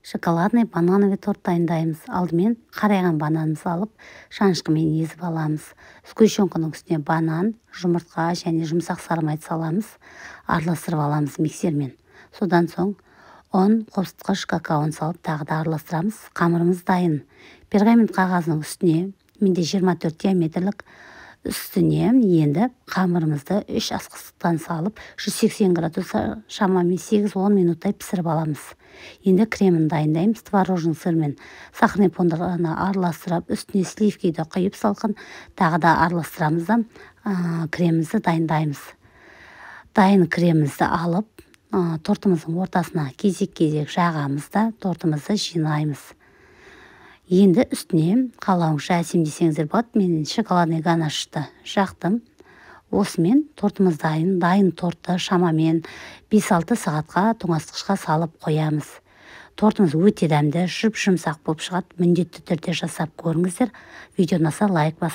Шоколадный банановый торт дайындаймыз. Алдымен қарайған бананымызды алып, шанышқымен езіп аламыз. Сгущенканың үстіне банан, жұмыртқа және жұмсақ сары майды саламыз. Араластырып аламыз миксермен. Содан соң ұн, қопсытқыш, какаоны салып, тағы да араластырамыз. Қамырымыз дайын. Пергамент қағазының үстіне, менде 24 диаметрлік үстіне енді қамырымызды 3 ас қасықтан салып, 180 градус шамамен 8-10 минуттай пісіріп аламыз. Енді кремін дайындаймыз. Творожный сыр мен сахарный фонданы араластырып, үстіне сливкиді құйып салқын, тағы да араластырамыз да кремімізді дайындаймыз. Дайын кремімізді алып, тортымыздың ортасына кезек-кезек жағамыз да тортымызды жинаймыз. Енді үстіне қалауыңызша әсемдесеңіздер болады. Мен шоколадный ганашты жақтым. Осымен тортымыз дайын. Дайын тортты шамамен 5-6 сағатқа тоңазытқышқа салып қоямыз. Тортымыз өте дәмді, жұп-жұмсақ болып шығады. Міндетті түрде жасап көріңіздер. Видео ұнаса лайк басыңыздар.